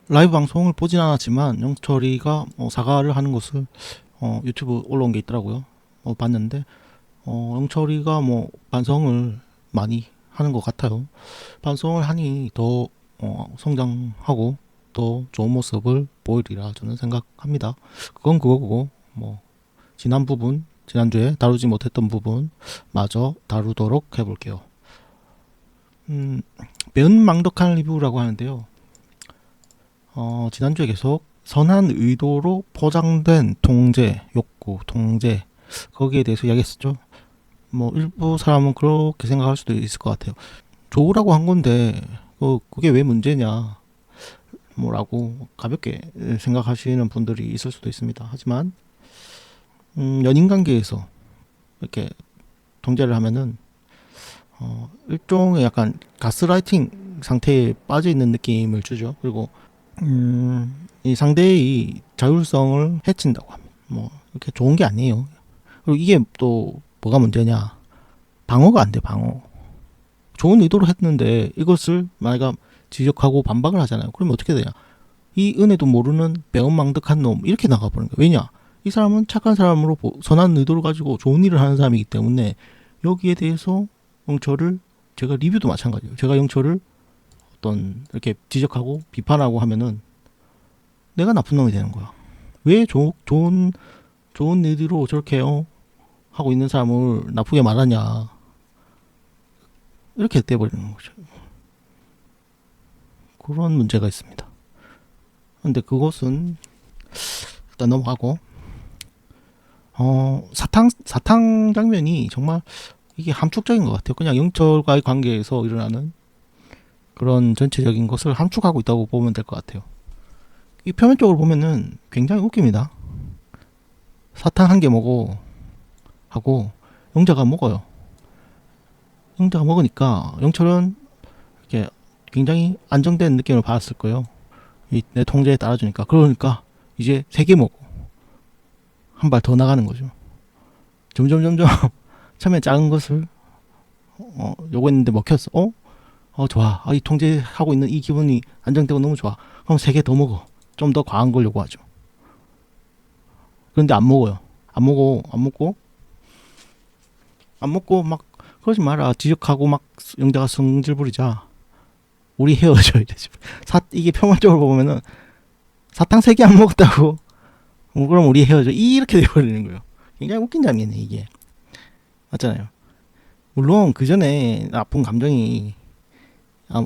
라이브 방송을 보진 않았지만 영철이가 사과를 하는 것을 유튜브 올라온 게 있더라고요. 봤는데 영철이가 반성을 많이 하는 것 같아요. 반성을 하니 더 성장하고 더 좋은 모습을 보이리라 저는 생각합니다. 그건 그거고 지난주에 다루지 못했던 부분 마저 다루도록 해볼게요. 매운망덕한 리뷰라고 하는데요. 지난주에 계속 선한 의도로 포장된 통제, 욕구, 통제 거기에 대해서 이야기했었죠. 일부 사람은 그렇게 생각할 수도 있을 것 같아요. 좋으라고 한 건데 그게 왜 문제냐 라고 가볍게 생각하시는 분들이 있을 수도 있습니다. 하지만 연인 관계에서 이렇게 통제를 하면은 일종의 약간 가스라이팅 상태에 빠져 있는 느낌을 주죠. 그리고 이 상대의 자율성을 해친다고 합니다. 이렇게 좋은 게 아니에요. 그리고 이게 또 뭐가 문제냐? 방어가 안 돼, 방어. 좋은 의도로 했는데 이것을 만약 지적하고 반박을 하잖아요. 그러면 어떻게 되냐? 이 은혜도 모르는 배은망덕한 놈 이렇게 나가버리는 거예요. 왜냐? 이 사람은 착한 사람으로 선한 의도를 가지고 좋은 일을 하는 사람이기 때문에 여기에 대해서 영철을 제가 리뷰도 마찬가지예요. 제가 영철을 어떤 이렇게 지적하고 비판하고 하면은 내가 나쁜 놈이 되는 거야. 왜 좋은 의도로 저렇게 하고 있는 사람을 나쁘게 말하냐 이렇게 돼버리는 거죠. 그런 문제가 있습니다. 근데 그것은 일단 넘어가고 사탕 장면이 정말 이게 함축적인 것 같아요. 그냥 영철과의 관계에서 일어나는 그런 전체적인 것을 함축하고 있다고 보면 될 것 같아요. 이 표면적으로 보면은 굉장히 웃깁니다. 사탕 한 개 먹어 하고 영자가 먹어요. 영자가 먹으니까 영철은 이렇게 굉장히 안정된 느낌을 받았을 거예요. 내 통제에 따라주니까. 그러니까 이제 3개 먹어. 한 발 더 나가는 거죠. 점점 처음에 작은 것을 요구했는데 먹혔어. 좋아. 이 통제하고 있는 이 기분이 안정되고 너무 좋아. 그럼 3개 더 먹어. 좀 더 과한 걸 요구하죠. 그런데 안 먹어요. 안 먹고 막 그러지 마라. 지적하고 막 영자가 성질 부리자. 우리 헤어져 이러지. 이게 표면적으로 보면은 사탕 3개 안 먹었다고. 그럼 우리 헤어져. 이렇게 돼버리는 거예요. 굉장히 웃긴 장면이네 이게. 맞잖아요. 물론 그 전에 나쁜 감정이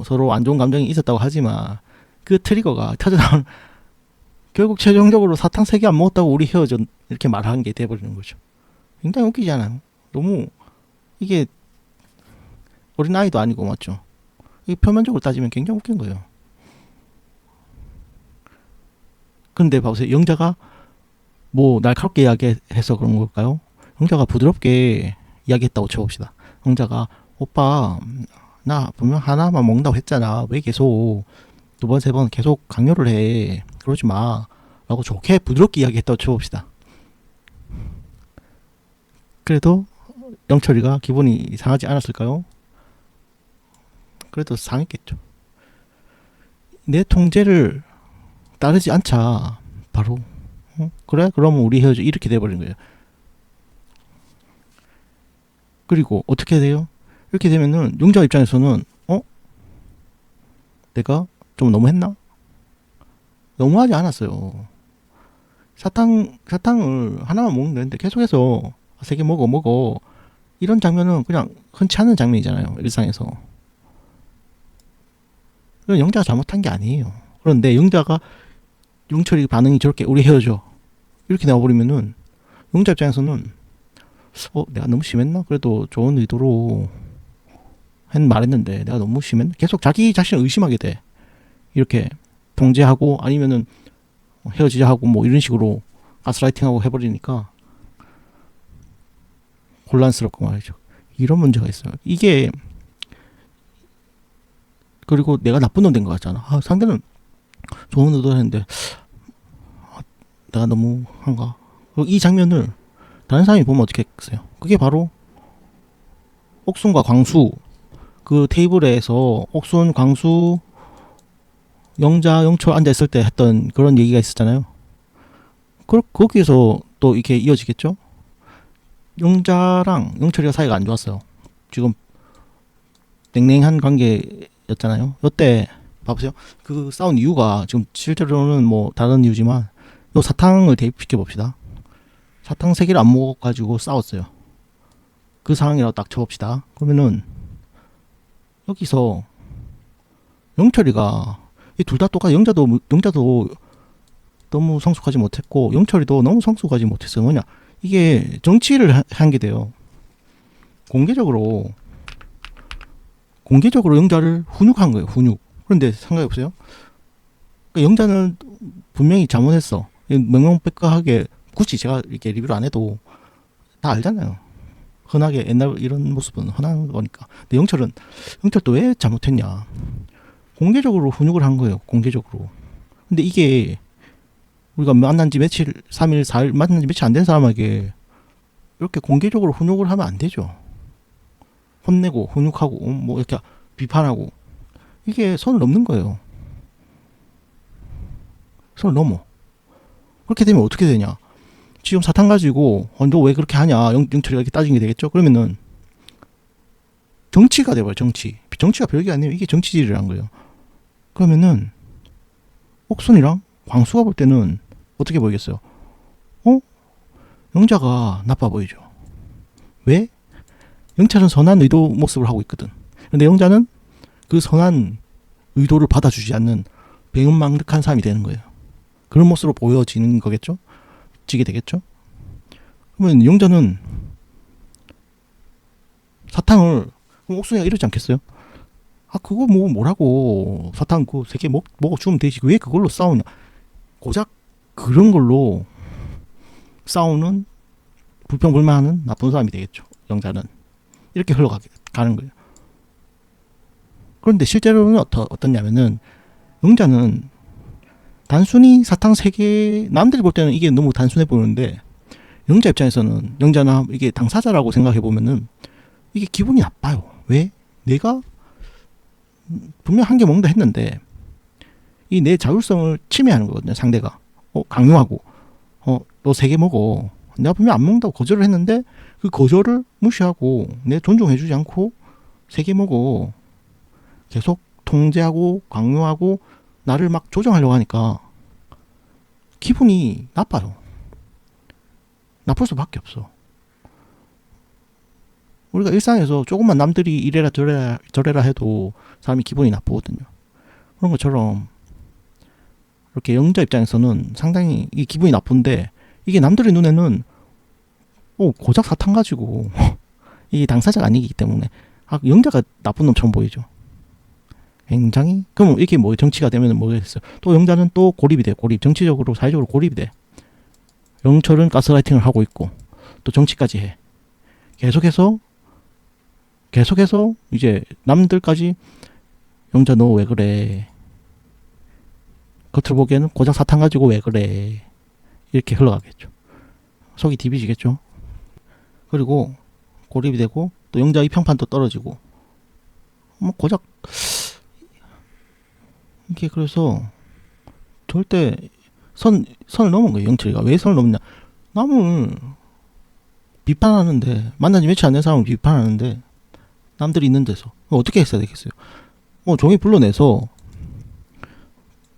서로 안 좋은 감정이 있었다고 하지만 그 트리거가 터져나온 결국 최종적으로 사탕 3개 안 먹었다고 우리 헤어져 이렇게 말하는 게 돼버리는 거죠. 굉장히 웃기지 않아요? 너무 이게 어린아이도 아니고 맞죠? 이 표면적으로 따지면 굉장히 웃긴 거예요. 근데 봐보세요. 영자가 날카롭게 이야기해서 그런 걸까요? 영자가 부드럽게 이야기했다고 쳐봅시다. 영자가 오빠 나 분명 하나만 먹는다고 했잖아. 왜 계속 2번 3번 계속 강요를 해. 그러지 마 라고 좋게 부드럽게 이야기했다고 쳐봅시다. 그래도 영철이가 기분이 상하지 않았을까요? 그래도 상했겠죠. 내 통제를 따르지 않자 바로 그래? 그러면 우리 헤어져 이렇게 돼버린 거예요. 그리고 어떻게 돼요? 이렇게 되면은 용자 입장에서는 내가 좀 너무했나? 너무하지 않았어요. 사탕을 하나만 먹는 데인데 계속해서 3개 먹어 이런 장면은 그냥 흔치 않은 장면이잖아요. 일상에서. 영자가 잘못한 게 아니에요. 그런데 영철이 반응이 저렇게 우리 헤어져 이렇게 나와버리면은 영자 입장에서는 내가 너무 심했나? 그래도 좋은 의도로 말했는데 내가 너무 심했나? 계속 자기 자신을 의심하게 돼. 이렇게 통제하고 아니면은 헤어지자 하고 이런 식으로 가스라이팅하고 해버리니까 곤란스럽고 말이죠. 이런 문제가 있어요. 이게 그리고 내가 나쁜 놈 된 것 같잖아. 상대는 좋은 의도를 했는데 내가 너무 한가? 이 장면을 다른 사람이 보면 어떻게 했겠어요? 그게 바로 옥순과 광수 그 테이블에서 옥순, 광수 영자, 영철 앉아있을 때 했던 그런 얘기가 있었잖아요. 거기에서 또 이렇게 이어지겠죠? 영자랑 영철이가 사이가 안 좋았어요. 지금 냉랭한 관계였잖아요. 이때 봐보세요. 그 싸운 이유가 지금 실제로는 뭐 다른 이유지만 요 사탕을 대입시켜 봅시다. 사탕 3개를 안 먹어가지고 싸웠어요. 그 상황이라고 딱 쳐봅시다. 그러면은 여기서 영철이가 이 둘 다 똑같아. 영자도 너무 성숙하지 못했고 영철이도 너무 성숙하지 못했어요. 뭐냐, 이게 정치를 한 게 돼요. 공개적으로 영자를 훈육한 거예요. 훈육. 그런데 생각해보세요. 그러니까 영자는 분명히 잘못했어. 명명백백하게 굳이 제가 이렇게 리뷰를 안 해도 다 알잖아요. 흔하게 옛날 이런 모습은 흔한 거니까. 근데 영철도 왜 잘못했냐. 공개적으로 훈육을 한 거예요. 공개적으로. 근데 이게 우리가 만난 지 며칠, 3일, 4일, 만난 지 며칠 안 된 사람에게 이렇게 공개적으로 훈육을 하면 안 되죠. 혼내고, 훈육하고, 뭐, 이렇게 비판하고. 이게 선을 넘는 거예요. 선을 넘어. 그렇게 되면 어떻게 되냐. 지금 사탕 가지고, 너 왜 그렇게 하냐. 영철이가 이렇게 따지게 되겠죠? 그러면은, 정치가 돼버려요, 정치. 정치가 별게 아니에요. 이게 정치질이란 거예요. 그러면은, 옥순이랑 광수가 볼 때는 어떻게 보이겠어요? 영자가 나빠 보이죠. 왜? 영철은 선한 의도 모습을 하고 있거든. 근데 영자는 그 선한 의도를 받아주지 않는 배은망덕한 사람이 되는 거예요. 그런 모습으로 보여지는 거겠죠? 지게 되겠죠? 그러면 영자는 사탕을, 그럼 옥순이가 이러지 않겠어요? 그거 뭐라고 사탕 그 3개 먹어주면 되지. 왜 그걸로 싸우냐. 고작 그런 걸로 싸우는 불평불만하는 나쁜 사람이 되겠죠. 영자는. 이렇게 흘러가는 거예요. 그런데 실제로는 어떻냐면은 영자는 단순히 사탕 3개, 남들이 볼 때는 이게 너무 단순해 보이는데 영자 입장에서는, 영자나 이게 당사자라고 생각해 보면은 이게 기분이 나빠요. 왜? 내가 분명 한 개 먹는다 했는데 이 내 자율성을 침해하는 거거든요. 상대가 강요하고 너 3개 먹어. 내가 분명 안 먹는다고 거절을 했는데 그 거절을 무시하고 내 존중해주지 않고 3개 먹어. 계속 통제하고 강요하고 나를 막 조정하려고 하니까 기분이 나빠요. 나쁠 수밖에 없어. 우리가 일상에서 조금만 남들이 이래라 저래라 해도 사람이 기분이 나쁘거든요. 그런 것처럼 이렇게 영자 입장에서는 상당히 이 기분이 나쁜데 이게 남들의 눈에는 고작 사탕 가지고 이게 당사자가 아니기 때문에 영자가 나쁜 놈처럼 보이죠. 굉장히. 그럼 이게 뭐 정치가 되면 뭐겠어요. 또 영자는 또 고립이 돼. 정치적으로 사회적으로 고립이 돼. 영철은 가스라이팅을 하고 있고 또 정치까지 해. 계속해서 이제 남들까지 영자 너 왜 그래. 겉으로 보기에는 고작 사탕 가지고 왜 그래. 이렇게 흘러가겠죠. 속이 디비지겠죠. 그리고 고립이 되고 또 영자의 평판도 떨어지고 뭐 고작 이게 그래서 절대 선을 넘은 거예요. 영철이가. 왜 선을 넘냐. 남을 비판하는데, 만난 지 며칠 안 된 사람을 비판하는데 남들이 있는 데서 어떻게 했어야 되겠어요. 종이 불러내서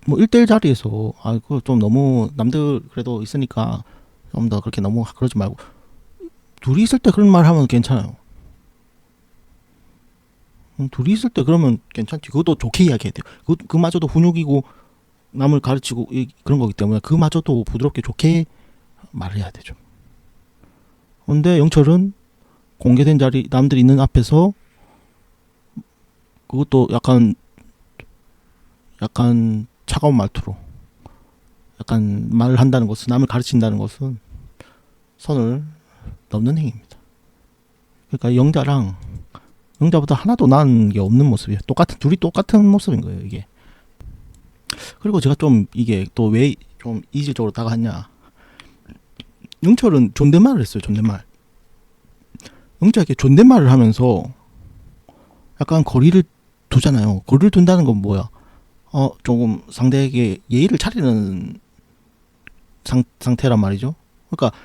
1대1 자리에서 그거 좀 너무 남들 그래도 있으니까 좀 더 그렇게 너무 그러지 말고 둘이 있을 때 그런 말 하면 괜찮아요. 둘이 있을 때 그러면 괜찮지. 그것도 좋게 이야기해야 돼요. 그마저도 훈육이고 남을 가르치고 그런 거기 때문에 그마저도 부드럽게 좋게 말을 해야 되죠. 근데 영철은 공개된 자리, 남들이 있는 앞에서 그것도 약간 차가운 말투로 약간 말을 한다는 것은, 남을 가르친다는 것은 선을 넘는 행위입니다. 그러니까 영자보다 하나도 나은 게 없는 모습이에요. 둘이 똑같은 모습인 거예요, 이게. 그리고 제가 좀 이게 또 왜 좀 이질적으로 다가왔냐. 영철은 존댓말을 했어요, 존댓말. 영자에게 존댓말을 하면서 약간 거리를 두잖아요. 거리를 둔다는 건 뭐야? 조금 상대에게 예의를 차리는 상태란 말이죠. 그러니까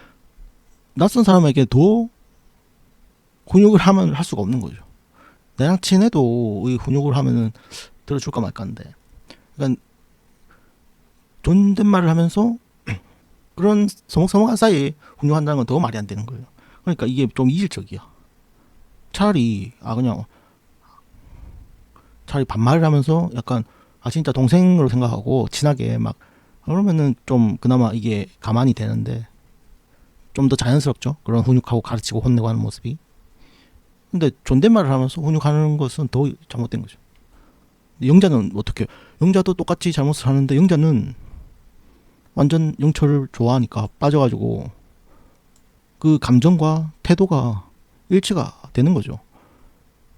낯선 사람에게 더 훈육을 하면 할 수가 없는 거죠. 내랑 친해도 이 훈육을 하면은 들어줄까 말까인데, 그러니까 존댓말을 하면서 그런 서먹서먹한 사이에 훈육한다는 건 더 말이 안 되는 거예요. 그러니까 이게 좀 이질적이야. 차라리 그냥 차라리 반말을 하면서 약간 진짜 동생으로 생각하고 친하게 막 그러면은 좀 그나마 이게 가만히 되는데, 좀 더 자연스럽죠. 그런 훈육하고 가르치고 혼내고 하는 모습이. 근데 존댓말을 하면서 훈육하는 것은 더 잘못된 거죠. 영자는 어떻게? 영자도 똑같이 잘못을 하는데 영자는 완전 영철을 좋아하니까 빠져가지고 그 감정과 태도가 일치가 되는 거죠.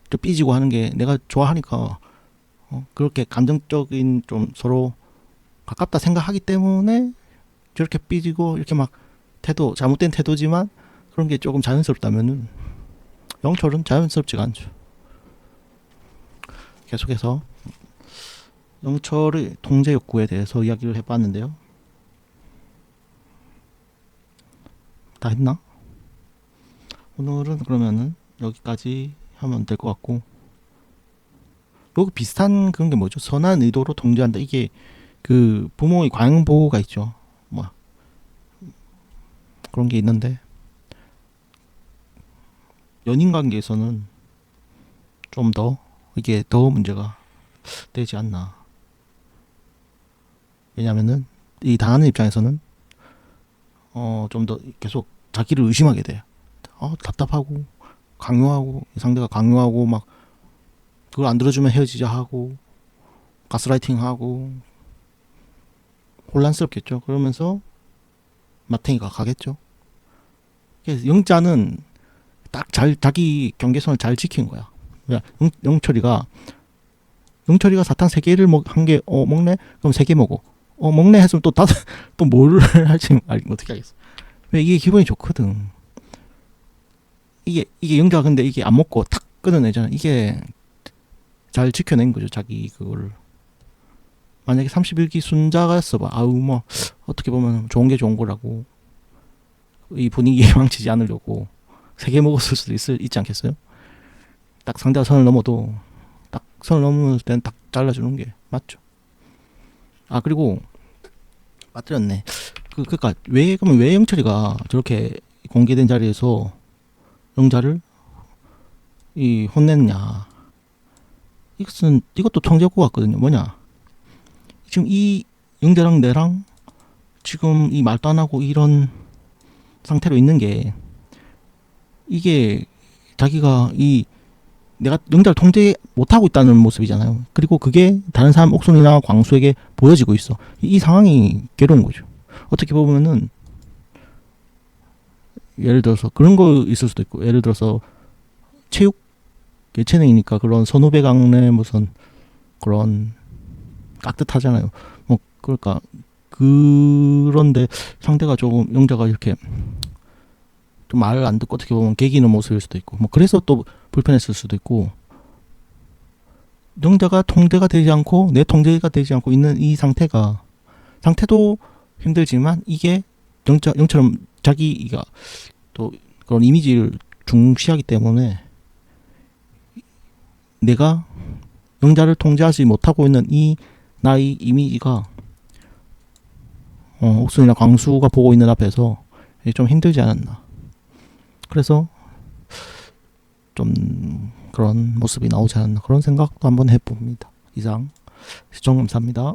저 삐지고 하는 게 내가 좋아하니까 그렇게 감정적인 좀 서로 가깝다 생각하기 때문에 저렇게 삐지고 이렇게 막 태도 잘못된 태도지만 그런 게 조금 자연스럽다면은 영철은 자연스럽지가 않죠. 계속해서 영철의 통제 욕구에 대해서 이야기를 해봤는데요. 다 했나? 오늘은 그러면은 여기까지 하면 될 것 같고, 여기 비슷한 그런 게 뭐죠? 선한 의도로 통제한다. 이게 그 부모의 과잉보호가 있죠. 뭐 그런 게 있는데, 연인 관계에서는 좀 더 이게 더 문제가 되지 않나. 왜냐면은 이 당하는 입장에서는 좀 더 계속 자기를 의심하게 돼요. 답답하고 강요하고, 상대가 강요하고 막 그걸 안 들어주면 헤어지자 하고 가스라이팅 하고 혼란스럽겠죠. 그러면서 마탱이가 가겠죠. 그래서 영자는 딱 자기 경계선을 잘 지킨 거야. 영철이가 사탕 3개를 한 개 먹네? 그럼 3개 먹어. 먹네 했으면 또 다섯 또 뭐를 할지 어떻게 하겠어. 왜 이게 기분이 좋거든. 이게 영자가 근데 이게 안 먹고 탁 끊어내잖아. 이게 잘 지켜낸 거죠. 자기 그거를. 만약에 31기 순자가였어 봐. 뭐 어떻게 보면 좋은 게 좋은 거라고. 이 분위기에 망치지 않으려고 3개 먹었을 수도 있지 않겠어요? 딱 상대가 선을 넘어도 딱 선을 넘을 때는 딱 잘라주는 게 맞죠. 그리고 맞들었네. 그러니까 왜 영철이가 저렇게 공개된 자리에서 영자를 혼냈냐? 이것도 통제욕구 같거든요. 뭐냐? 지금 이 영자랑 내랑 지금 이 말도 안 하고 이런 상태로 있는 게, 이게 자기가 내가 영자를 통제 못하고 있다는 모습이잖아요. 그리고 그게 다른 사람 옥순이나 광수에게 보여지고 있어. 이 상황이 괴로운 거죠. 어떻게 보면은 예를 들어서 그런 거 있을 수도 있고, 예를 들어서 체육 예체능이니까 그런 선후배 강의 무슨 그런 깍듯하잖아요. 뭐 그러니까 그런데 상대가 조금 영자가 이렇게 좀 말을 안 듣고 어떻게 보면 개기는 모습일 수도 있고, 뭐 그래서 또 불편했을 수도 있고, 영자가 통제가 되지 않고 내 통제가 되지 않고 있는 이 상태도 힘들지만, 이게 영처럼 자기가 또 그런 이미지를 중시하기 때문에 내가 영자를 통제하지 못하고 있는 이 나의 이미지가 옥순이나 광수가 보고 있는 앞에서 좀 힘들지 않았나. 그래서 좀 그런 모습이 나오지 않았나, 그런 생각도 한번 해봅니다. 이상 시청 감사합니다.